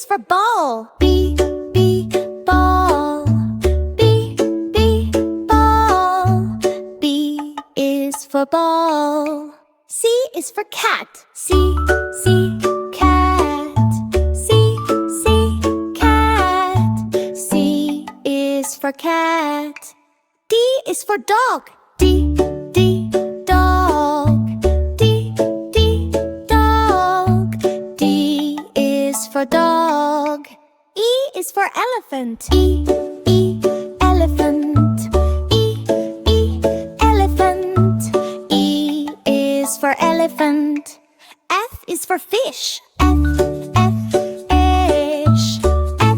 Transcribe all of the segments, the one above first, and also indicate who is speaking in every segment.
Speaker 1: is for ball. B, ball. B, ball. B is for ball. C is for cat. C, cat. C, cat. C is for cat. D is for dog. D, dog. D, dog. D is for dog. E is for elephant. E, elephant. E, elephant. E is for elephant. F is for fish. F, fish. F,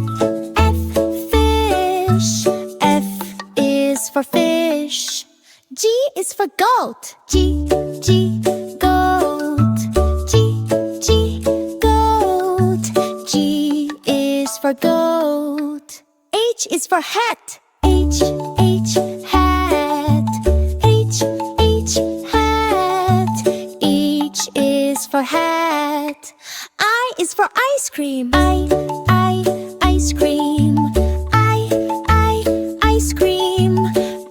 Speaker 1: fish. F is for fish. G is for goat. G, goat. G, goat. G is for goat. H is for hat. H, hat. H, hat. H is for hat. I is for ice cream. I, ice cream. Ice cream.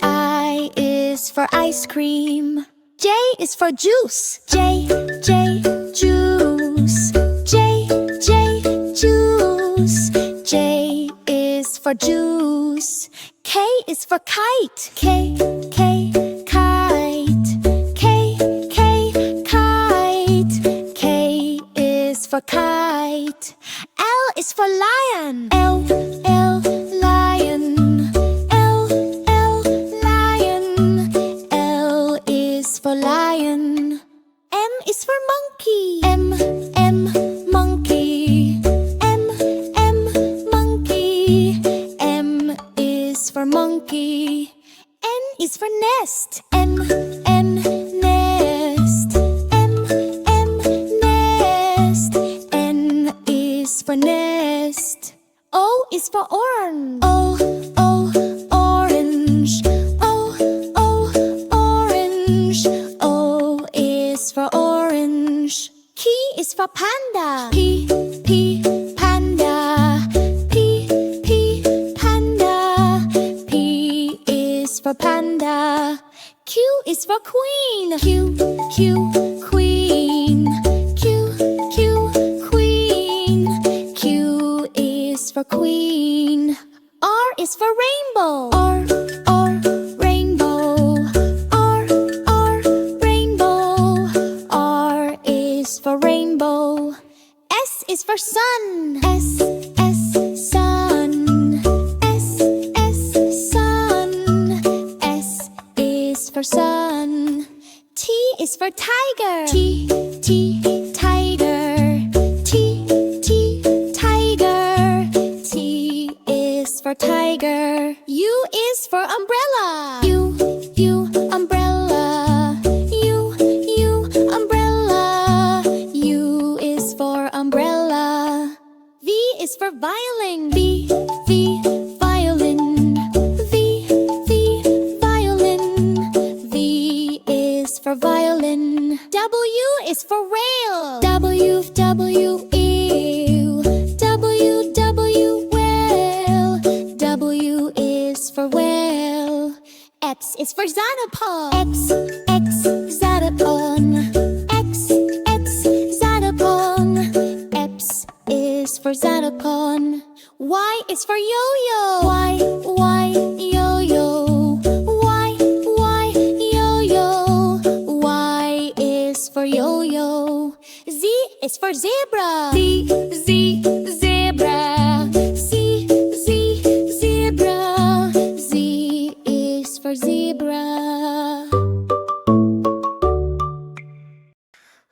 Speaker 1: I is for ice cream. J is for juice. J, juice. J, juice. J is for juice. K is for kite. K, kite. K, kite. K is for kite. L is for lion. L, lion. L, lion. L is for lion. M is for monkey. M, monkey. M, monkey. M is for monkey. N is for nest. N, nest. M, nest. N is for nest. O is for orange. O, orange. O, orange. O is for orange. P is for panda. P, panda. P, panda. P is for panda. Q is for queen. Q, queen. Q, queen. Q is for queen. R is for rainbow. R, rainbow. R, rainbow. R is for rainbow. S is for sun. S, sun. S, sun. S is for sun. T is for tiger. T, tiger. T, tiger. T is for tiger. U is for umbrella. U, umbrella. U, umbrella. U is for umbrella. V is for violin. V, violin. V, violin. V is for violin. W is for whale. W, ew. W, whale. W is for whale. X is for xylophone. X, xylophone. X, xylophone. X is for xylophone. Y is for yo-yo. Y, yo-yo. Y, yo-yo. Y is for yo-yo. Z is for zebra. Z, zebra. Z, zebra. Z is for zebra.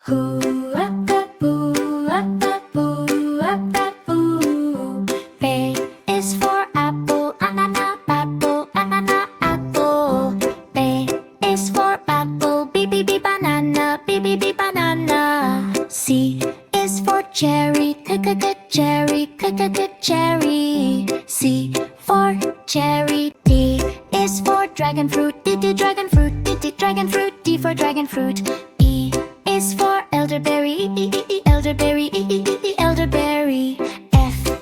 Speaker 1: Hoo-ah-ah-boo, ah-ah-boo, ah-ah-boo. B is for apple, anana, apple, anana, apple. B is for apple, b, banana, b, banana. C is for cherry, cherry, cherry. C for cherry. D is for dragon fruit, dragon fruit, dragon fruit. D for dragon fruit. E is for elderberry, elderberry, elderberry. F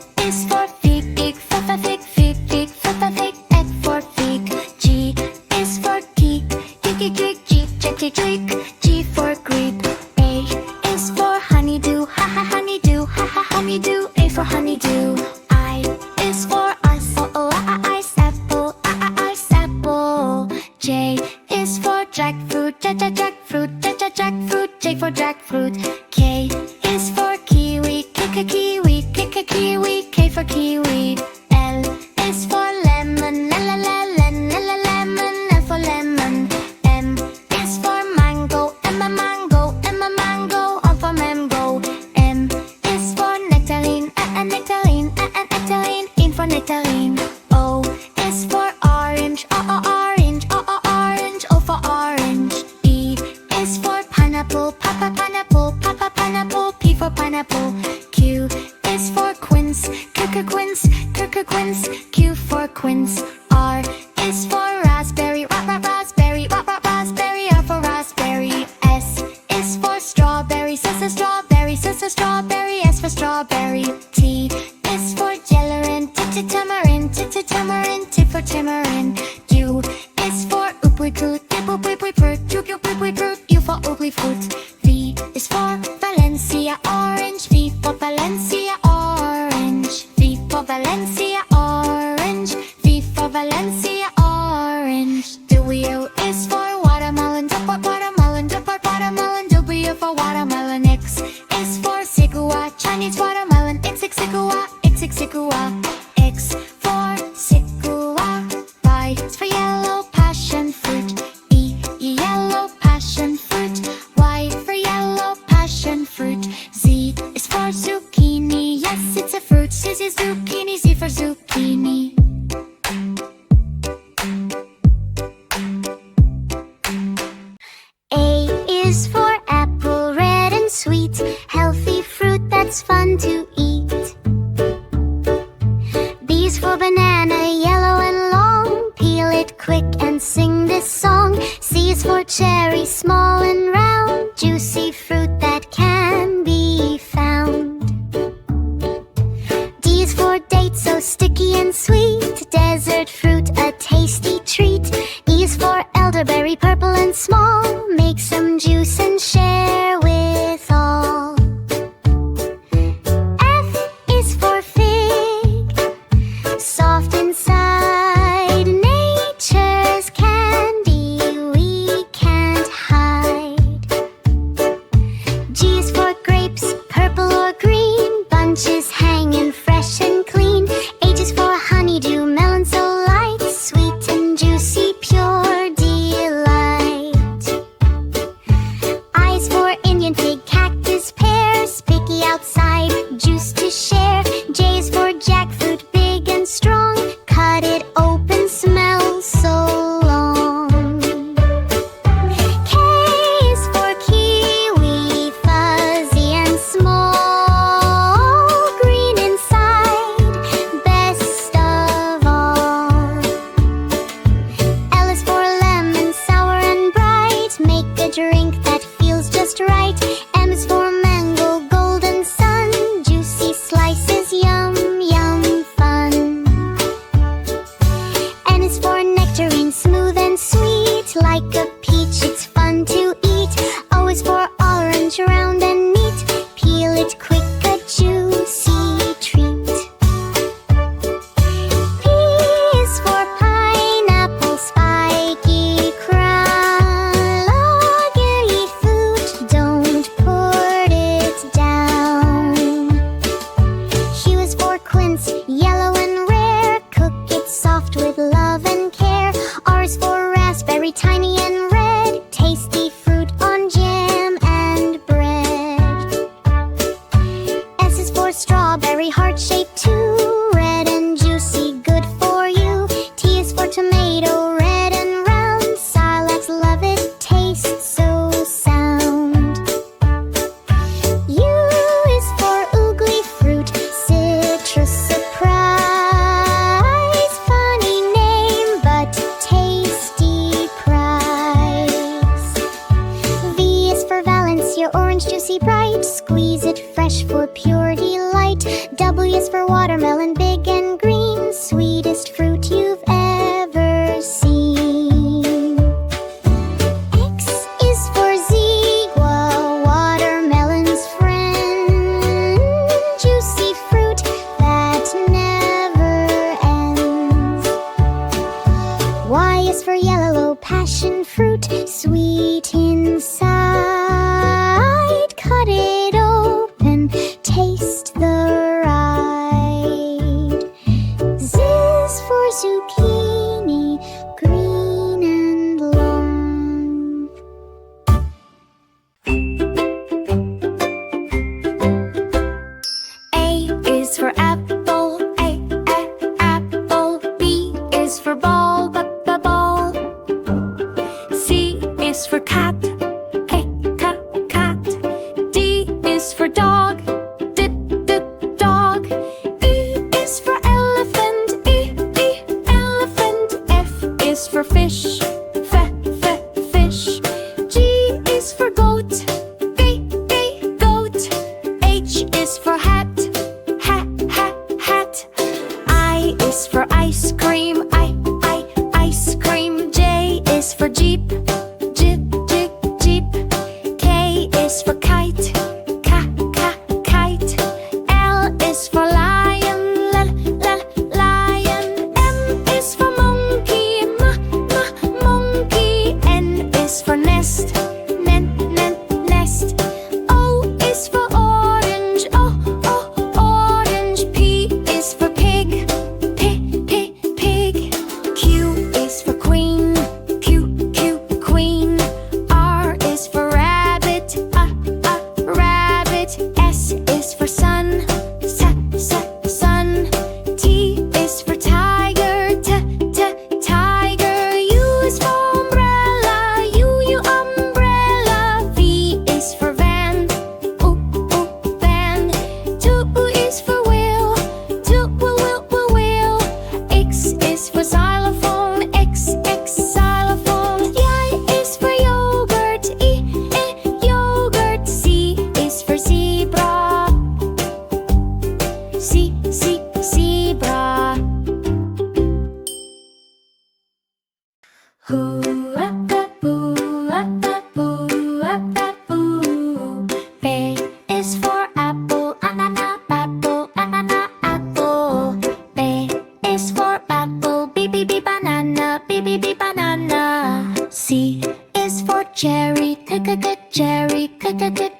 Speaker 1: fig, fig, fig, fig, egg for fig. G is for geek, geek, geek, geek, geek, geek, geek. G for grape. A is for honeydew, ha ha honeydew, ha ha honeydew. A for honeydew. I is for us, oh oh ice apple, ice apple. J is for jackfruit, jackfruit, jackfruit. J for jackfruit. K is for kiwi, kiwi, kiwi. K for kiwi. L is for lemon, lemon. L for lemon. M is for mango, mango. O for mango. N is for nectarine, nectarine. N for nectarine. O is for orange, orange. O for orange. P is for pineapple, pineapple. P for pineapple. Q is for quince, quince. Q for quince. R is for raspberry, raspberry. R for raspberry. S is for strawberry, strawberry. S for strawberry. T is for gelatin, tamarind. T for tamarind. U is for apricot, U for apricot. V is for Valencia, orange. V for Valencia, orange. V for Valencia, orange. V for Valencia, orange. W is for watermelon, watermelon. W for watermelon. X is for Sigua, Chinese watermelon. X Sigua. X for Sigua. Y is for yellow passion fruit. E yellow passion fruit. Y for yellow passion fruit. Z is for zucchini. Yes, it's a fruit. Z is zucchini. Z for zucchini. A is for apple, red and sweet. Healthy fruit that's fun to eat. B is for banana, yellow and long. Peel it quick and sing this song. C is for cherry, small and round. Juicy fruit that can be found. D is for date, so sticky and sweet. Desert fruit, a tasty treat. E is for elderberry, purple and small. Make some juice and share with all. F is for fig, soft inside. Nature's candy we can't hide. G is for grapes, purple or green. Bunches hanging fresh and clean. H is for honeydew, melon so light. Sweet and juicy, pure delight. I is for Indian fig, cactus, pears. Picky outside, juice to share. J is for jackfruit, big and strong. Cut it open, smells so long. K is for kiwi, fuzzy and small. Green inside, best of all. L is for lemon, sour and bright. Make a drink that feels just right. M is for mango, golden sun. Juicy slices, yum, yum, fun. N is for nectarine, smooth and sweet. Like a peach, it's fun to eat. O is for orange, round and neat. Peel it quick, a juicy treat. P is for pineapple, spiky crown. Loggy fruit, don't put it down. Q is for quince, yellow and rare. Cook it soft with love and care. R is for raspberry, tiny and red. Tasty fruit on jam and bread. S is for strawberry, heart-shaped too. Red and juicy, good for you. T is for tomato, red and round. Salads love it, tastes so sound. U is for oogly fruit, citrus surprise. Funny name, but tasty prize. V is for Valencia, orange, juicy, bright. Squeeze it fresh for pure delight. W is for watermelon, big and green. is for dog, dog. E is for elephant, elephant. F is for fish, fish. G is for goat, goat. H is for hat, hat. I is for ice cream, ice cream. J is for jeep, jeep. K is for kite, kite. L is for lion, lion. M is for monkey, monkey. N is for nest, nest. O is for orange, orange. P is for pig, pig. Q is for queen, queen. R is for rabbit, rabbit. S is for sun, sun. T is for tiger, tiger. U is for umbrella, umbrella. V is for van, van. 2 is for wheel, wheel. X is for xylophone, xylophone. Y is for yogurt, yogurt. Z is for zebra, zebra. Hoo up up boo, up up boo, up up boo. B is for apple, apple, apple. B is for apple, b banana, b banana. C is for cherry, cherry,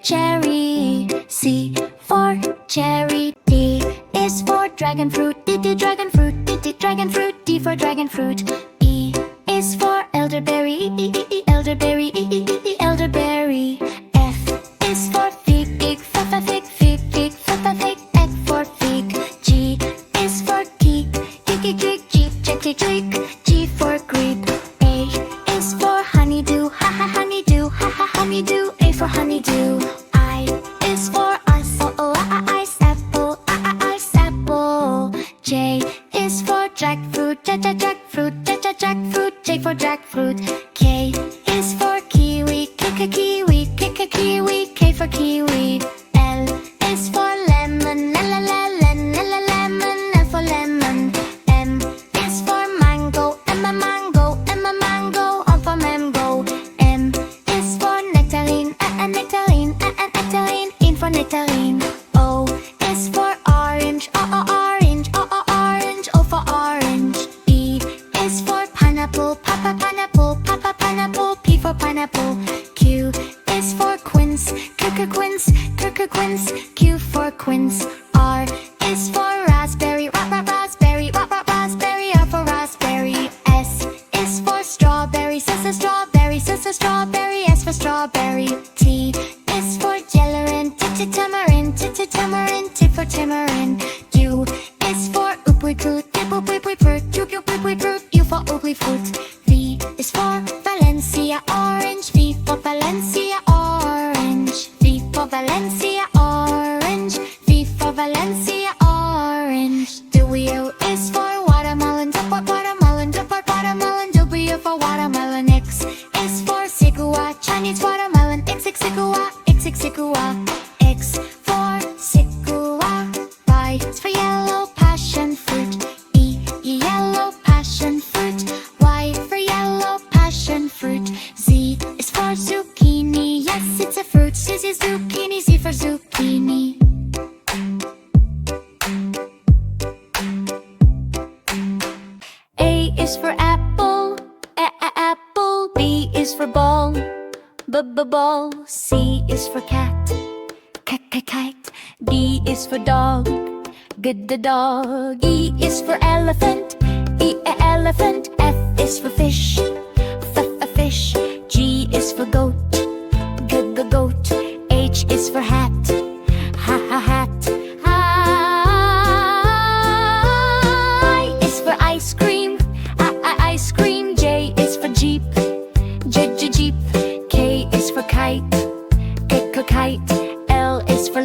Speaker 1: cherry. C for cherry. D is for dragon fruit, dragon fruit, dragon fruit. D for dragon fruit. E is for elderberry, elderberry, elderberry. F is for fig, fig. F for fig. G is for geek, G for grape. A is for honeydew, honeydew. A for honeydew. I is for ice apple, ice apple. J is for jackfruit, jackfruit. J for jackfruit. K is for kiwi, kiwi. K for kiwi. L is for lemon, lemon. L for lemon. M is for mango, mango. R for mango. N is for nectarine, nectarine. N for nectarine. O is for orange, orange. O for orange. P is for pineapple, pineapple. P for pineapple. Q is for quince, quince. Q for quince. R is for raspberry, raspberry. R for raspberry. S is for strawberry, strawberry. S for strawberry. T is for tamarind, tamarind. T for tamarind. U is for apricot, U for apricot. V is for Valencia orange, V for Valencia orange. V for Valencia orange, V for Valencia orange. W is for watermelon, watermelon. W for watermelon. X is for Sigua, Chinese watermelon. X for Sigua. Y is for yellow passion fruit, yellow passion fruit. Y for yellow passion fruit. Z is for zucchini, yes it's a fruit. Z is zucchini, Z for zucchini. A is for apple, apple. B is for ball, ball. C is for cat, kite. D is for dog, the dog. E is for elephant, elephant. F is for fish, fish. G is for goat, goat. H is for hat, hat. I is for ice cream, ice cream. J is for jeep, jeep. K is for kite, kite. L is for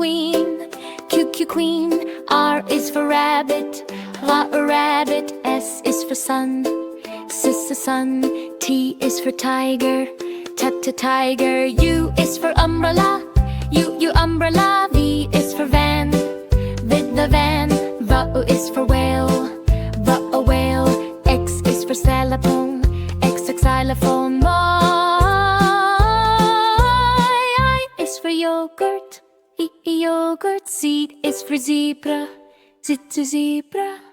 Speaker 1: queen, Q queen. R is for rabbit, rabbit. S is for sun, sun. T is for tiger, tiger. U is for umbrella, U umbrella. V is for van, the van. V is for whale, whale. X is for xylophone, xylophone. I is for yogurt, yogurt. Z is for zebra, zebra.